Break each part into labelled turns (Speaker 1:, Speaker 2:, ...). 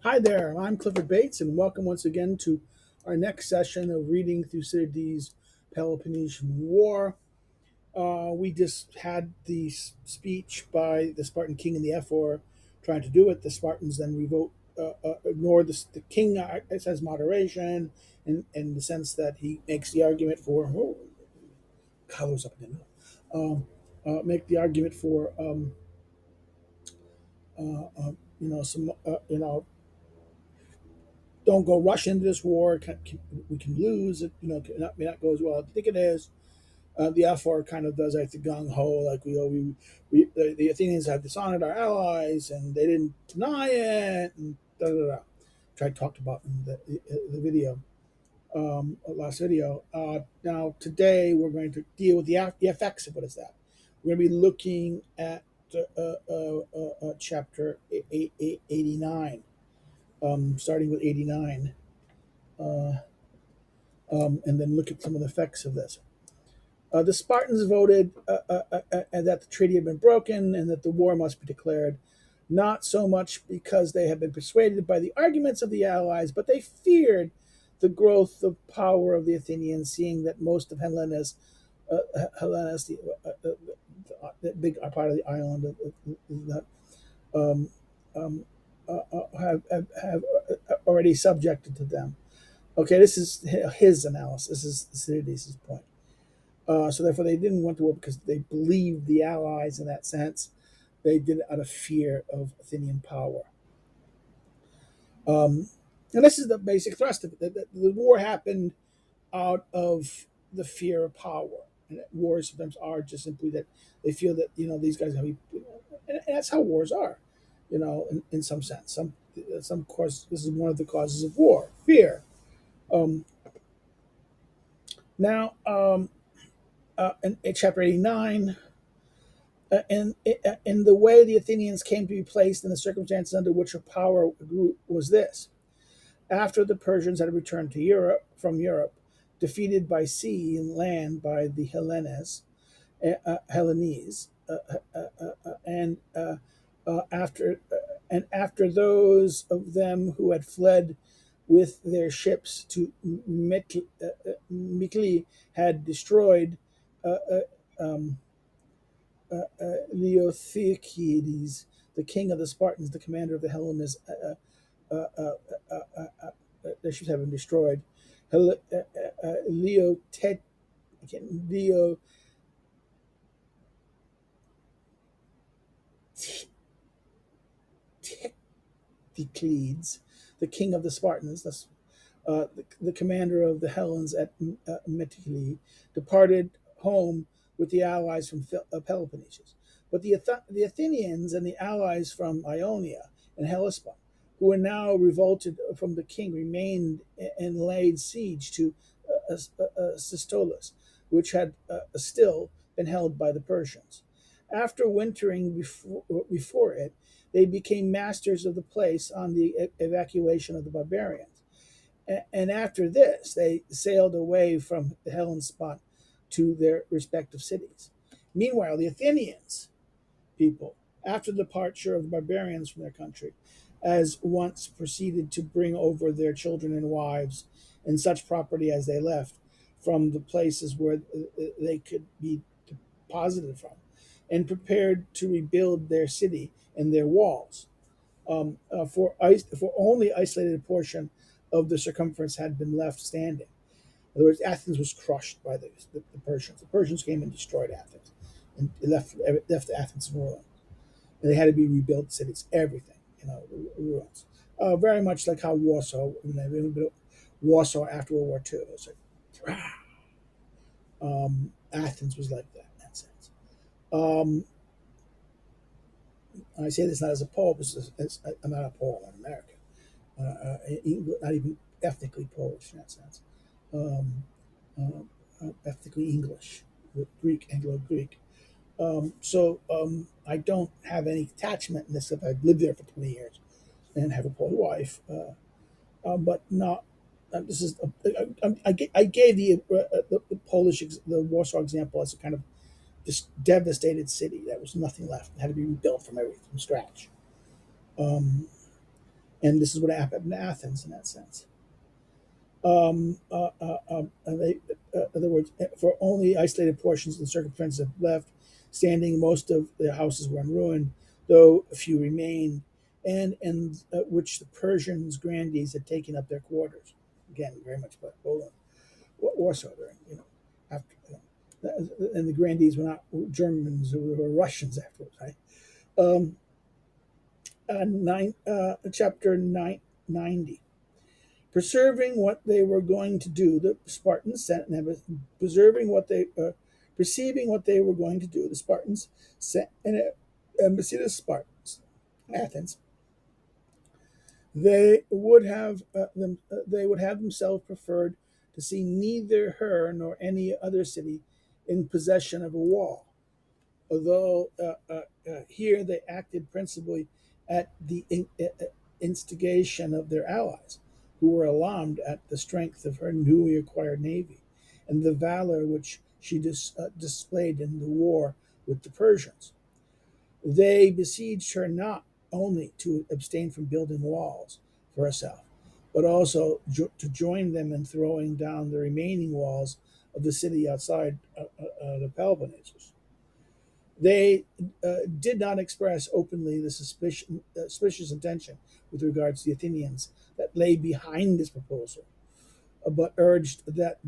Speaker 1: Hi there, I'm Clifford Bates, and welcome once again to our next session of Reading Thucydides Peloponnesian War. We just had the speech by the Spartan king and the ephor trying to do it. The Spartans then ignore the king. It says moderation, in the sense that he makes the argument for colors up in the middle. Make the argument for some don't go rush into this war. We can lose. It may not go as well as I think it is. The F4 kind of does like the gung ho, like the Athenians have dishonored our allies and they didn't deny it, and da da da. Which I talked about in the video, last video. Now today we're going to deal with the effects of what is that. We're going to be looking at chapter 89, starting with 89, and then look at some of the effects of this. The Spartans voted that the treaty had been broken and that the war must be declared, not so much because they had been persuaded by the arguments of the allies, but they feared the growth of power of the Athenians, seeing that most of Hellenes, the big part of the island, um, um, have already subjected to them. Okay, this is his analysis. This is Thucydides' point. So therefore, they didn't want to war because they believed the allies in that sense. They did it out of fear of Athenian power. And this is the basic thrust of it. The war happened out of the fear of power. And wars sometimes are just simply that they feel that these guys have, and that's how wars are, in some sense. Some cause this is one of the causes of war, fear. Um, now, in chapter 89, in the way the Athenians came to be placed in the circumstances under which a power grew was this: after the Persians had returned to Europe, defeated by sea and land by the Hellenes, and after those of them who had fled with their ships to Mytilene had destroyed uh, uh, um, Leothecides, the king of the Spartans, the commander of the Hellenes, their ships have been destroyed. Leo Teclicles, the king of the Spartans, the commander of the Hellenes at Mytilene, departed home with the allies from Peloponnesus. But the Athenians and the allies from Ionia and Hellespont, who were now revolted from the king, remained and laid siege to Sistolis, which had still been held by the Persians. After wintering before it, they became masters of the place on the evacuation of the barbarians. And after this, they sailed away from the Hellespont to their respective cities. Meanwhile, the Athenians people, after the departure of the barbarians from their country, as once proceeded to bring over their children and wives and such property as they left from the places where they could be deposited from, and prepared to rebuild their city and their walls. For only isolated portion of the circumference had been left standing. In other words, Athens was crushed by the Persians. The Persians came and destroyed Athens and left Athens in ruins. And they had to be rebuilt cities, everything, ruins. Very much like how Warsaw after World War II. It was like, Athens was like that in that sense. Um, I say this not as a Pole, but I'm not a Pole, I'm American. Not even ethnically Polish in that sense. Um, Ethnically English, with Greek, Anglo-Greek. I don't have any attachment in this if I've lived there for 20 years and have a Polish wife, but not. This is I gave the Polish the Warsaw example as a kind of this devastated city that was nothing left. It had to be rebuilt from everything from scratch. Um, And this is what happened in Athens in that sense. And they, in other words, for only isolated portions of the circumference of left standing, most of the houses were in ruin, though a few remained, and in which the Persians' grandees had taken up their quarters. Again, very much like Poland, Warsaw during, after, and the grandees were not Germans; they were Russians afterwards, right? Um, chapter 90. Preserving what they were going to do, the Spartans sent preserving what they perceiving what they were going to do. The Spartans sent an embassy to Spartans, Athens. They would have themselves preferred to see neither her nor any other city in possession of a wall, although here they acted principally at the instigation of their allies, who were alarmed at the strength of her newly acquired navy and the valor which she displayed in the war with the Persians. They besieged her not only to abstain from building walls for herself, but also to join them in throwing down the remaining walls of the city outside the Peloponnesus. They did not express openly the suspicious intention with regards to the Athenians that lay behind this proposal, but urged that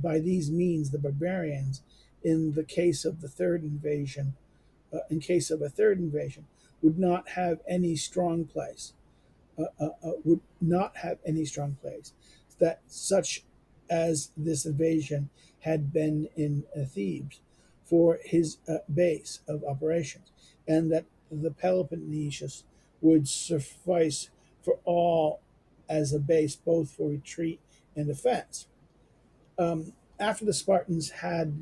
Speaker 1: by these means the barbarians, in the case of the third invasion, in case of a third invasion, would not have any strong place, would not have any strong place, that such as this invasion had been in Thebes for his base of operations, and that the Peloponnesus would suffice for all as a base both for retreat and defense. After the Spartans had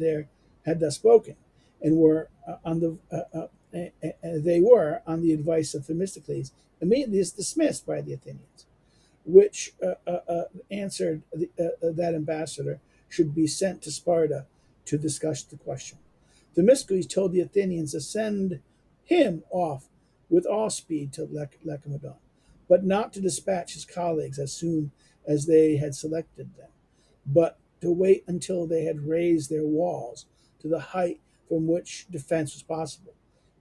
Speaker 1: thus spoken, and were on the they were on the advice of Themistocles immediately dismissed by the Athenians, which answered that ambassador should be sent to Sparta to discuss the question. Themistocles told the Athenians to send him off with all speed to Lacedaemon, but not to dispatch his colleagues as soon as they had selected them, but to wait until they had raised their walls to the height from which defense was possible.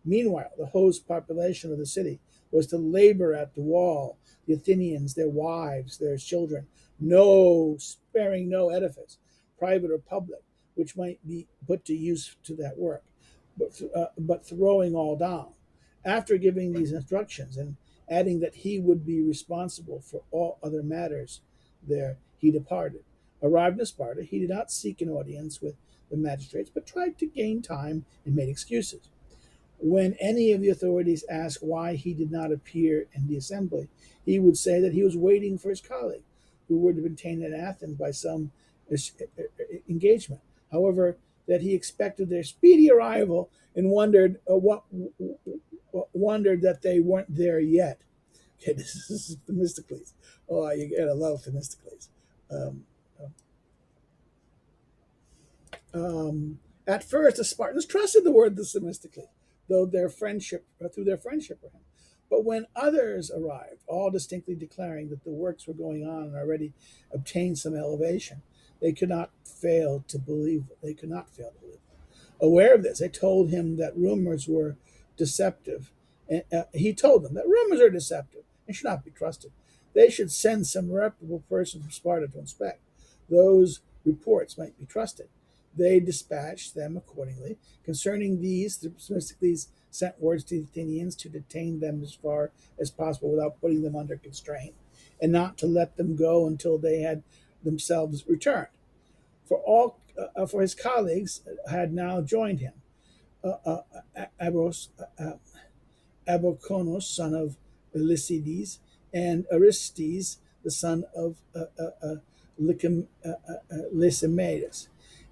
Speaker 1: Meanwhile, the host population of the city was to labor at the wall, the Athenians, their wives, their children, no sparing no edifice, private or public, which might be put to use to that work, but throwing all down. After giving these instructions and adding that he would be responsible for all other matters there, he departed. Arrived in Sparta, he did not seek an audience with the magistrates, but tried to gain time and made excuses. When any of the authorities asked why he did not appear in the assembly, he would say that he was waiting for his colleague, who would have been detained in Athens by some engagement. However, that he expected their speedy arrival and wondered that they weren't there yet. Okay, this is Themistocles. Oh, you gotta love Themistocles. Um, at first, the Spartans trusted the word of Themistocles, though their friendship through their friendship for him. But when others arrived, all distinctly declaring that the works were going on and already obtained some elevation, they could not fail to believe. They could not fail to believe. Aware of this, they told him that rumors were deceptive. And, he told them that rumors are deceptive and should not be trusted. They should send some reputable person from Sparta to inspect. Those reports might be trusted. They dispatched them accordingly. Concerning these, Themistocles sent words to the Athenians to detain them as far as possible without putting them under constraint, and not to let them go until they had themselves returned. For his colleagues had now joined him. Uh, uh, Abros, Abokonos, son of Lycides, and Aristes, the son of Lysimedes,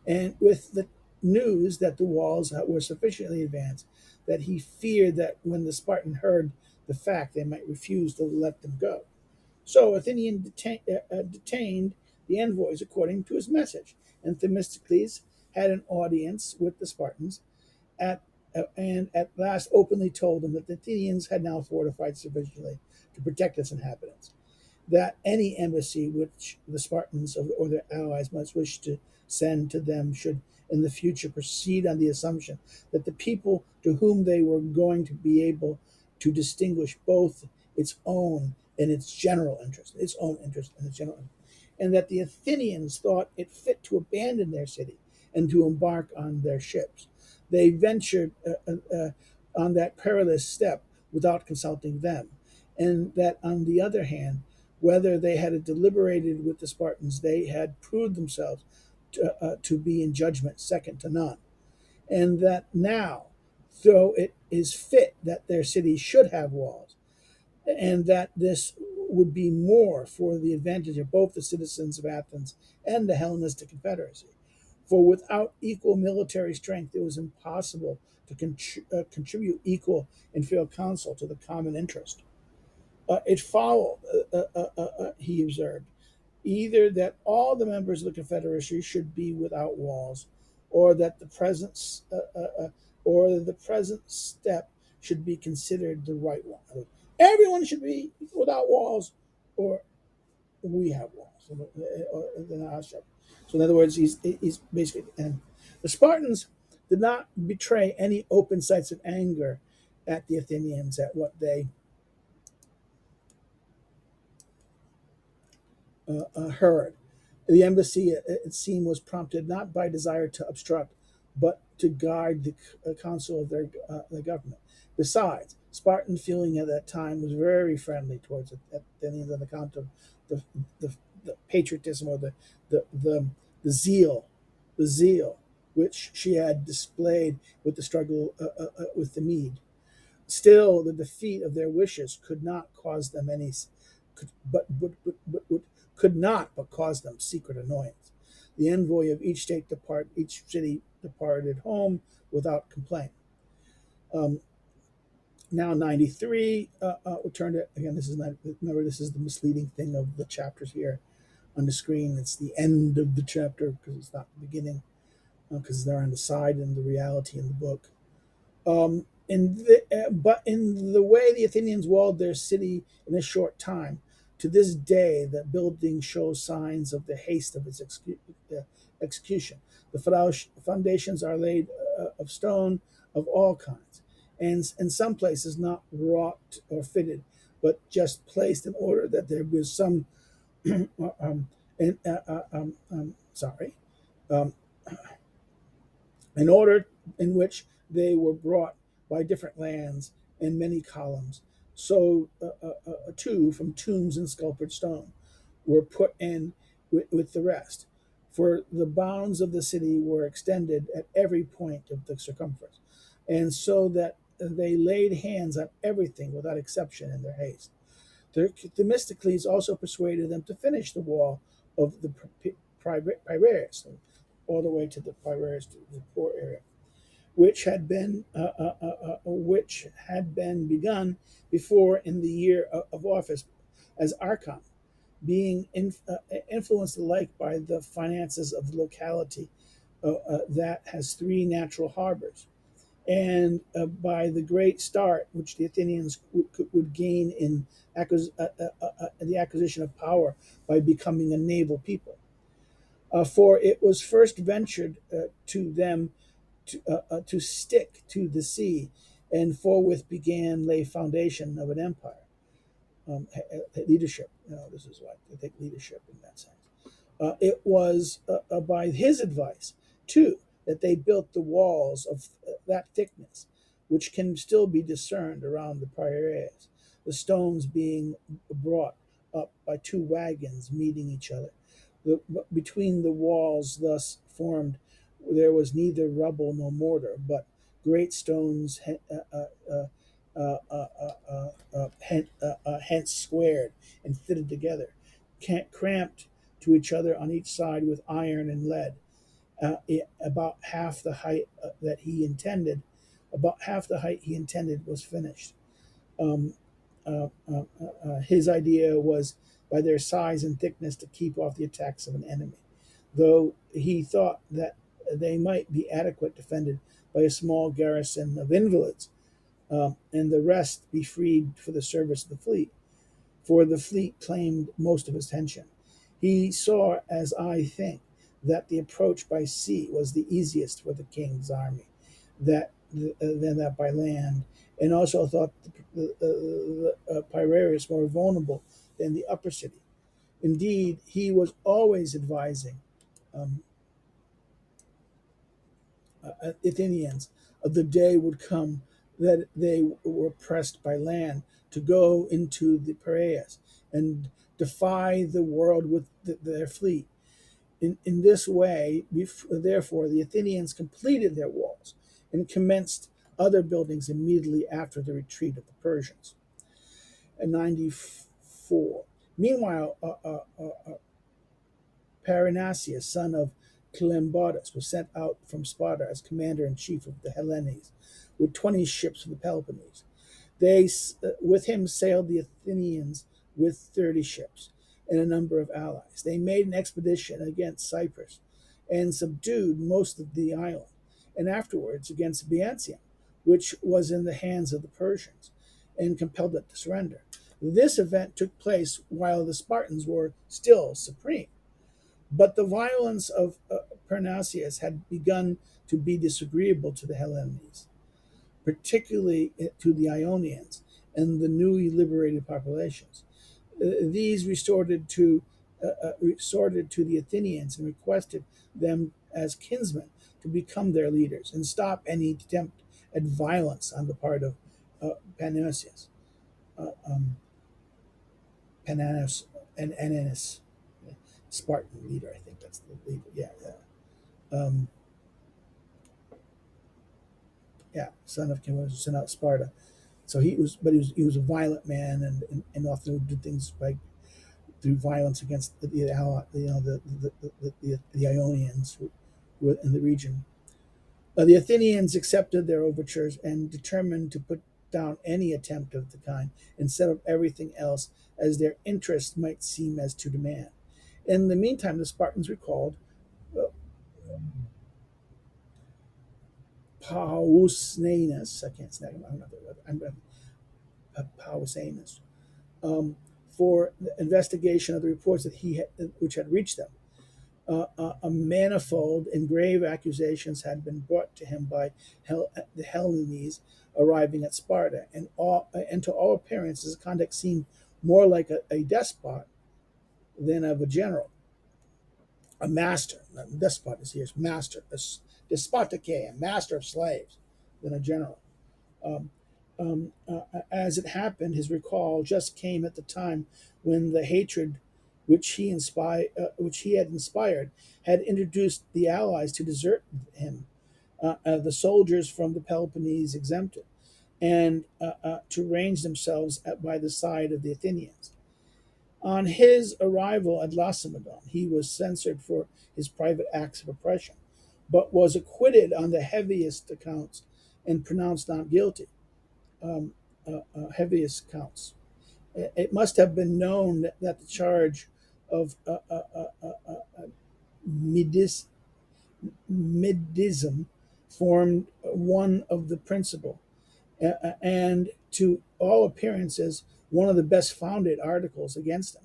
Speaker 1: and with the news that the walls were sufficiently advanced that he feared that when the Spartan heard the fact, they might refuse to let them go. So Athenian detained the envoys according to his message, and Themistocles had an audience with the Spartans and at last openly told them that the Athenians had now fortified sufficiently to protect its inhabitants. That any embassy which the Spartans or their allies might wish to send to them should in the future proceed on the assumption that the people to whom they were going to be able to distinguish both its own and its general interest, its own interest and its general interest, and that the Athenians thought it fit to abandon their city and to embark on their ships. They ventured on that perilous step without consulting them, and that on the other hand, whether they had deliberated with the Spartans, they had proved themselves to be in judgment second to none, and that now, though it is fit that their city should have walls, and that this would be more for the advantage of both the citizens of Athens and the Hellenistic Confederacy. For without equal military strength, it was impossible to contribute equal and fair counsel to the common interest. It followed, he observed, either that all the members of the Confederacy should be without walls, or that the present step should be considered the right one. Everyone should be without walls, or we have walls. So in other words, he's basically, and the Spartans did not betray any open signs of anger at the Athenians at what they heard. The embassy, it seemed, was prompted not by desire to obstruct, but to guide the counsel of the government. Besides, Spartan feeling at that time was very friendly towards the Athenians on account of the, the, the patriotism or the zeal, the zeal which she had displayed with the struggle with the Mede. Still, the defeat of their wishes could not cause them any, could, but could not but cause them secret annoyance. The envoy of each city departed home without complaint. Um, Now 93. We'll turn to again. This is not. Remember, this is the misleading thing of the chapters here on the screen. It's the end of the chapter because it's not the beginning because they're on the side in the reality in the book. But in the way the Athenians walled their city in a short time, to this day, the building shows signs of the haste of its execution. The foundations are laid of stone of all kinds, and in some places not wrought or fitted, but just placed in order that there be some, in, sorry, um, in order in which they were brought by different lands and many columns. So, too, from tombs and sculptured stone were put in with the rest. For the bounds of the city were extended at every point of the circumference, and so that they laid hands on everything without exception in their haste. Themistocles also persuaded them to finish the wall of the Piraeus, all the way to the Piraeus, to the poor area, which had been begun before in the year of office as archon, being influenced alike by the finances of the locality that has three natural harbors, and by the great start which the Athenians would gain in the acquisition of power by becoming a naval people. For it was first ventured to them to stick to the sea, and forthwith began lay foundation of an empire. Leadership, this is what I think leadership in that sense. It was by his advice, too, that they built the walls of that thickness, which can still be discerned around the Piraeus, the stones being brought up by two wagons meeting each other. Between the walls thus formed, there was neither rubble nor mortar, but great stones, hence squared and fitted together, cramped to each other on each side with iron and lead. About half the height that he intended, about half the height he intended was finished. Um, his idea was by their size and thickness to keep off the attacks of an enemy, though he thought that they might be adequate defended by a small garrison of invalids, and the rest be freed for the service of the fleet. for the fleet claimed most of his attention. He saw, as I think, that the approach by sea was the easiest for the king's army than that by land, and also thought the Piraeus more vulnerable than the upper city. Indeed, he was always advising um, Athenians of the day would come that they were pressed by land to go into the Piraeus and defy the world with their fleet. In this way, therefore, the Athenians completed their walls and commenced other buildings immediately after the retreat of the Persians. In 94. Meanwhile, Parnasius, son of Cleombrotus, was sent out from Sparta as commander in chief of the Hellenes with 20 ships of the Peloponnese. With him sailed the Athenians with 30 ships and a number of allies. They made an expedition against Cyprus and subdued most of the island, and afterwards against Byzantium, which was in the hands of the Persians, and compelled it to surrender. This event took place while the Spartans were still supreme. But the violence of Parnasius had begun to be disagreeable to the Hellenes, particularly to the Ionians and the newly liberated populations. These resorted to the Athenians and requested them as kinsmen to become their leaders and stop any attempt at violence on the part of Panasius, uh, um, Pananus, and Ananus, Spartan leader. I think that's the leader. Yeah, yeah. Yeah, son of Kim was sent out Sparta. So he was a violent man, and often would do things like through violence against the the Ionians who were in the region. The Athenians accepted their overtures and determined to put down any attempt of the kind instead of everything else as their interest might seem as to demand. In the meantime, the Spartans recalled uh, Pausanias. I can't snag him. Pausanias, for the investigation of the reports which had reached them. A manifold and grave accusations had been brought to him by the Hellenes arriving at Sparta, and to all appearance, his conduct seemed more like a despot than of a general, a master. Despot is here, master, despotike, a master of slaves, than a general. Um, as it happened, his recall just came at the time when the hatred which he had inspired had introduced the allies to desert him, the soldiers from the Peloponnese exempted, and to range themselves by the side of the Athenians. On his arrival at Lacedaemon, he was censured for his private acts of oppression, but was acquitted on the heaviest accounts and pronounced not guilty. um, Heaviest counts. It must have been known that the charge of midis, midism formed one of the principal, and to all appearances, one of the best founded articles against him.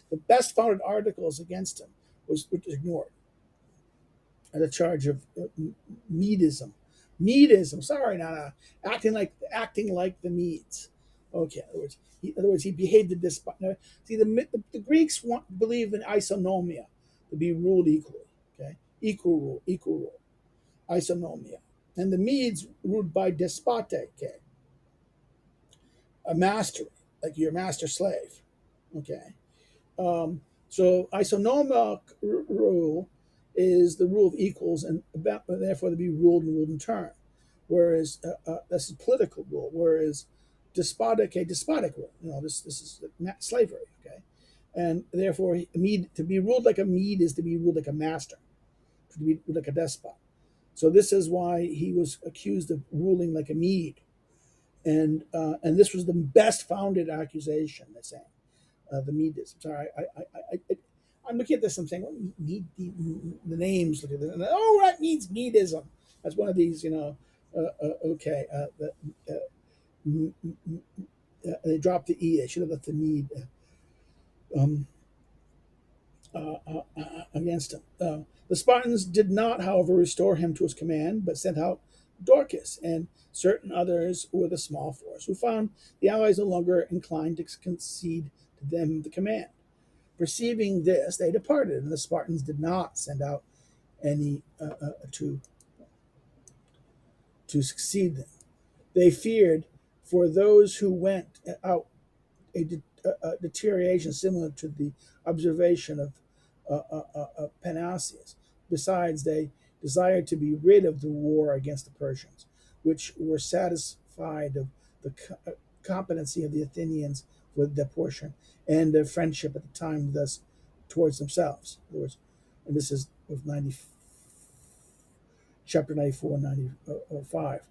Speaker 1: The best founded articles against him was ignored. The charge of Medism. Medism. Sorry, not acting like the Medes. Okay. In other words, he behaved in this. Now, see, the Greeks believe in isonomia, to be ruled equally. Okay, equal rule, equal rule, isonomia, and the Medes ruled by despote. Okay, a master, like your master slave. Okay, um, so isonomic rule is the rule of equals, and therefore to be ruled in turn. Whereas that's a political rule. Whereas despotic rule. This is slavery. Okay, and therefore to be ruled like a Mede is to be ruled like a master, to be like a despot. So this is why he was accused of ruling like a Mede, and this was the best founded accusation. They're saying the Medism. Sorry, I'm looking at this. I'm saying, what the names? Look at this. And, oh, that means Medism. That's one of these, okay. They dropped the E. They should have left the Mede. um, against him. The Spartans did not, however, restore him to his command, but sent out Dorcus and certain others with a small force, who found the allies no longer inclined to concede to them the command. Perceiving this, they departed, and the Spartans did not send out any to succeed them. They feared for those who went out a deterioration similar to the observation of Panasius. Besides, they desired to be rid of the war against the Persians, which were satisfied of the competency of the Athenians with their portion and their friendship at the time, thus towards themselves. In other words, and this is of chapter 94 and 95.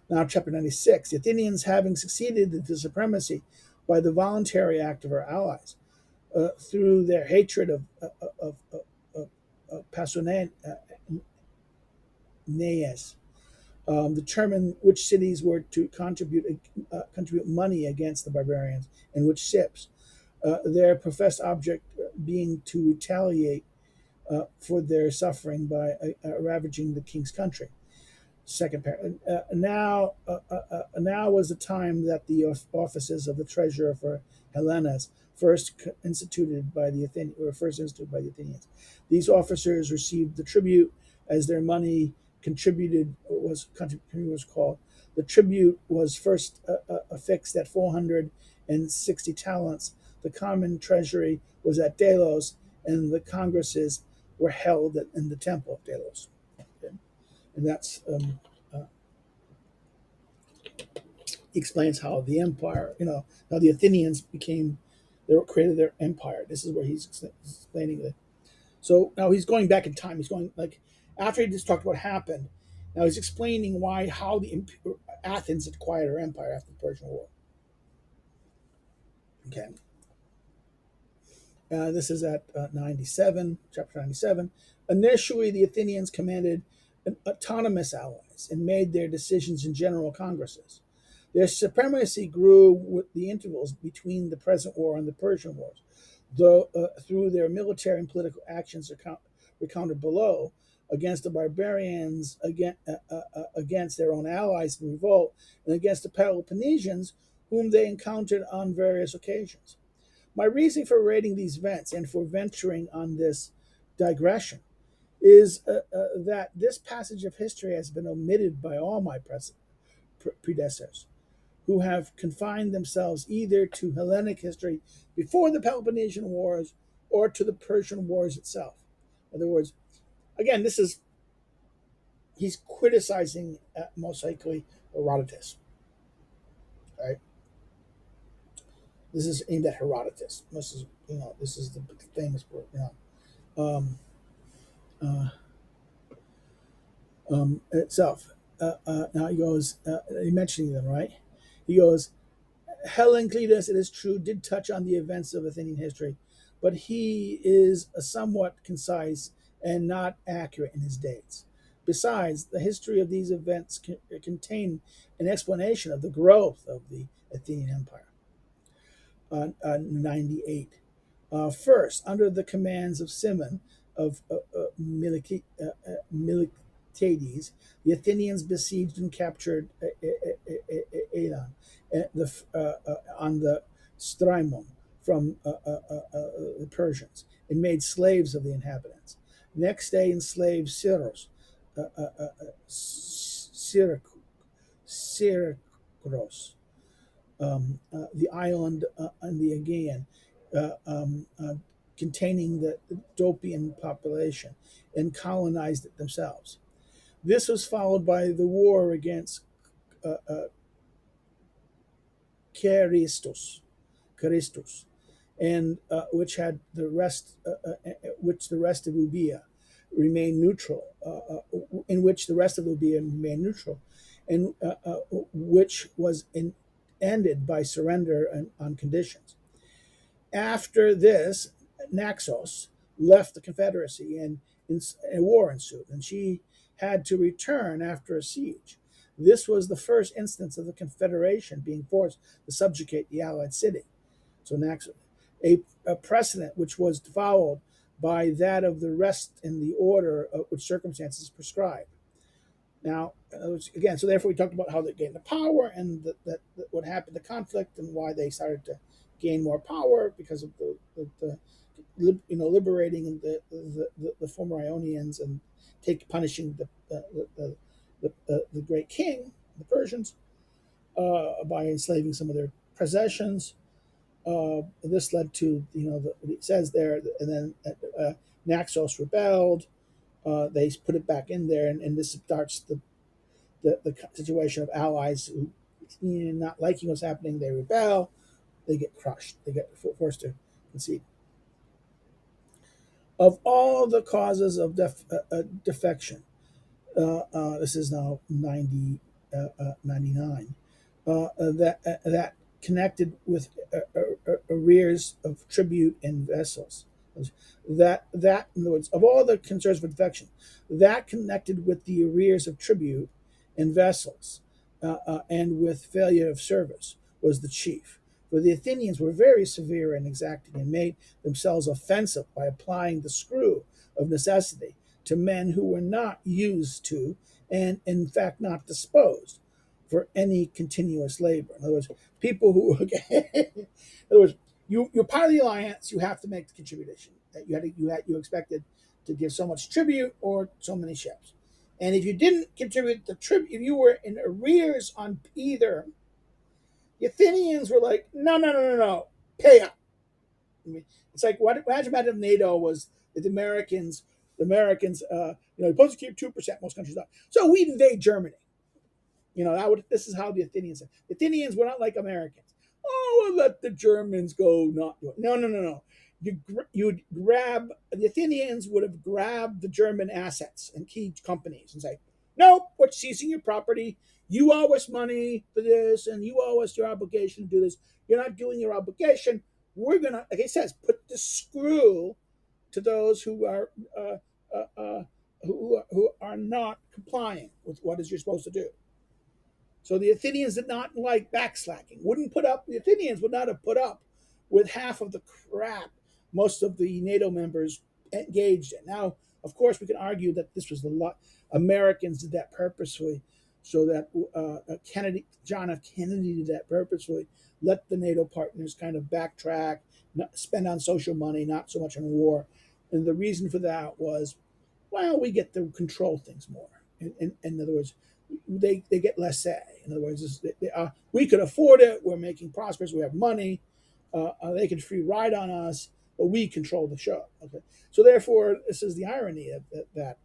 Speaker 1: Now, chapter 96, the Athenians, having succeeded to supremacy by the voluntary act of our allies, through their hatred of Pausanias, determined which cities were to contribute money against the barbarians and which ships, their professed object being to retaliate for their suffering by ravaging the king's country. Second paragraph. Now was the time that the offices of the treasurer for Hellenes first instituted by the Athenians. These officers received the tribute as their money was called. The tribute was first affixed at 460 talents. The common treasury was at Delos, and the congresses were held in the temple of Delos. Okay. And that's explains how the empire, how the Athenians created their empire. This is where he's explaining it. So now he's going back in time. He's going like after he just talked about what happened. Now he's explaining how the Athens acquired her empire after the Persian War. Okay. This is at 97, chapter 97. Initially, the Athenians commanded autonomous allies and made their decisions in general congresses. Their supremacy grew with the intervals between the present war and the Persian wars, though through their military and political actions recounted below against the barbarians, against their own allies in revolt, and against the Peloponnesians, whom they encountered on various occasions. My reason for rating these events and for venturing on this digression is that this passage of history has been omitted by all my predecessors, who have confined themselves either to Hellenic history before the Peloponnesian Wars or to the Persian Wars itself. In other words, again, he's criticizing most likely Herodotus. Right? This is aimed at Herodotus. This is the famous word. Um, uh, itself. Now he goes, mentioning them, right? He goes, Hellanclitus, it is true, did touch on the events of Athenian history, but he is somewhat concise and not accurate in his dates. Besides, the history of these events contain an explanation of the growth of the Athenian Empire. 98. First, under the commands of Cimon of Miltiades, the Athenians besieged and captured Elan on the Strymon from the Persians and made slaves of the inhabitants. Next, they enslaved Syracuse, the island on the Aegean, containing the Dopian population, and colonized it themselves. This was followed by the war against Charistus, and which the rest of Euboea remained neutral, in which the rest of Euboea remained neutral, and which was ended by surrender on conditions. After this, Naxos left the Confederacy, and a war ensued, and she had to return after a siege. This was the first instance of the Confederation being forced to subjugate the allied city. So Naxos, a precedent which was followed by that of the rest in the order of which circumstances prescribe. Now, again, so therefore we talked about how they gained the power and that what happened, the conflict, and why they started to gain more power because of liberating the former Ionians and punishing the great king, the Persians, by enslaving some of their possessions. This led to what it says there, and then Naxos rebelled. They put it back in there, and this starts the situation of allies who, not liking what's happening, they rebel, they get crushed, they get forced to concede. Of all the causes of defection, this is now 99, that connected with arrears of tribute and vessels. That, in other words, of all the concerns for defection, that connected with the arrears of tribute and vessels, and with failure of service was the chief. For the Athenians were very severe and exacting, and made themselves offensive by applying the screw of necessity to men who were not used to, and in fact not disposed for, any continuous labor. In other words, people who, in other words, you're part of the alliance. You have to make the contribution that you expected to give so much tribute or so many ships, and if you didn't contribute the tribute, if you were in arrears on either, the Athenians were like, no, no, no, no, no, pay up. I mean, it's like what imagine if NATO was the Americans. The Americans, you're supposed to keep 2%. Most countries don't. So we invade Germany. This is how the Athenians. The Athenians were not like Americans. Oh, we'll let the Germans go. Not do it. No, no, no, no. You'd grab the Athenians would have grabbed the German assets and key companies and say, "Nope, we're seizing your property. You owe us money for this, and you owe us your obligation to do this. You're not doing your obligation. We're gonna, like it says, put the screw to those who are who are not complying with what is you're supposed to do." So the Athenians did not like backslacking. The Athenians would not have put up with half of the crap most of the NATO members engaged in. Now, of course, we can argue that this was the lot. Americans did that purposefully, so that John F. Kennedy did that purposefully. Let the NATO partners kind of backtrack, spend on social money, not so much on war. And the reason for that was, well, we get to control things more. In other words, they get less say. In other words, we could afford it. We're making prosperous. We have money. They can free ride on us, but we control the show. Okay, so therefore, this is the irony of that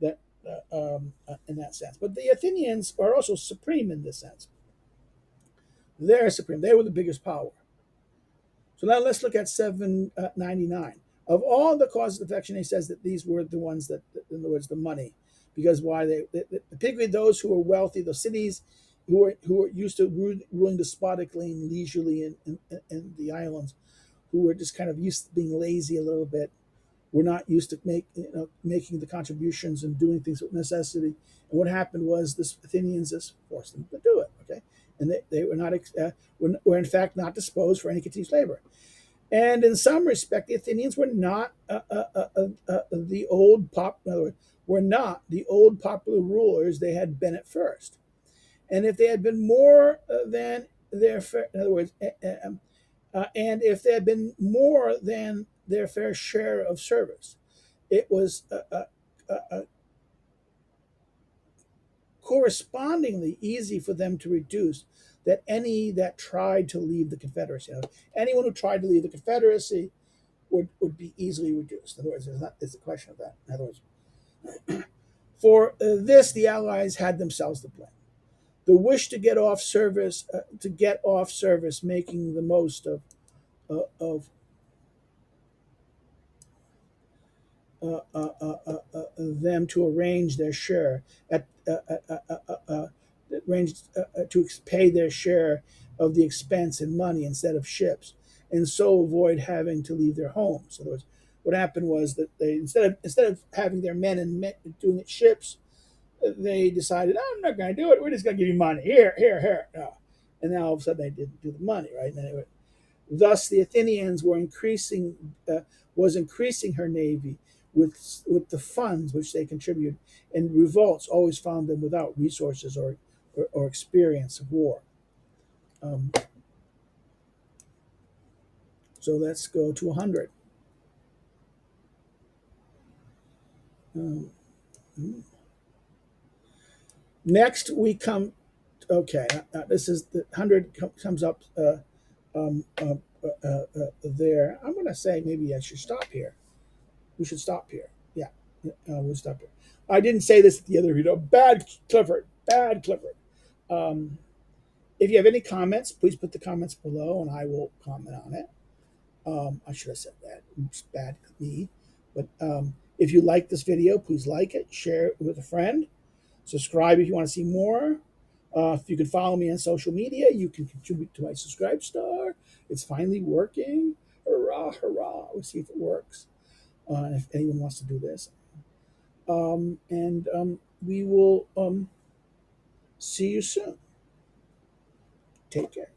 Speaker 1: in that sense. But the Athenians are also supreme in this sense. They're supreme. They were the biggest power. So now let's look at 799. Of all the causes of defection, he says that these were the ones that, in other words, the money. Because why particularly those who were wealthy, the cities who were used to ruling despotically and leisurely in the islands, who were just kind of used to being lazy a little bit, were not used to making the contributions and doing things with necessity. And what happened was this Athenians just forced them to do it. Okay, and they were not were in fact not disposed for any continuous labor. And in some respect, the Athenians were not the old in other words, were not the old popular rulers they had been at first. And if they had been more than their fair, in other words, and if they had been more than their fair share of service, it was correspondingly easy for them to reduce that any that tried to leave the Confederacy. Anyone who tried to leave the Confederacy would be easily reduced. In other words, it's a question of that. In other words, for this, the Allies had themselves to blame. The wish to get off service, making the most of them to arrange their share to pay their share of the expense in money instead of ships, and so avoid having to leave their homes. In other words, what happened was that they instead of having their men and doing it ships, they decided, oh, I'm not going to do it. We're just going to give you money. Here. No. And now all of a sudden they didn't do the money, right? And Thus, the Athenians were increasing her navy with the funds which they contributed, and revolts always found them without resources or experience of war. Um, so let's go to 100. Um, Next, we come. Okay, this is the 100 comes up um, uh, there. I'm going to say maybe I should stop here. We should stop here. Yeah, we'll stop here. I didn't say this at the other video. Bad Clifford. Bad Clifford. Um, if you have any comments, please put the comments below, and I will comment on it. I should have said that. Oops, bad me. But if you like this video, please like it, share it with a friend, subscribe if you want to see more. If you can follow me on social media, you can contribute to my subscribe star. It's finally working. Hurrah, hurrah. We'll see if it works. If anyone wants to do this. And we will see you soon. Take care.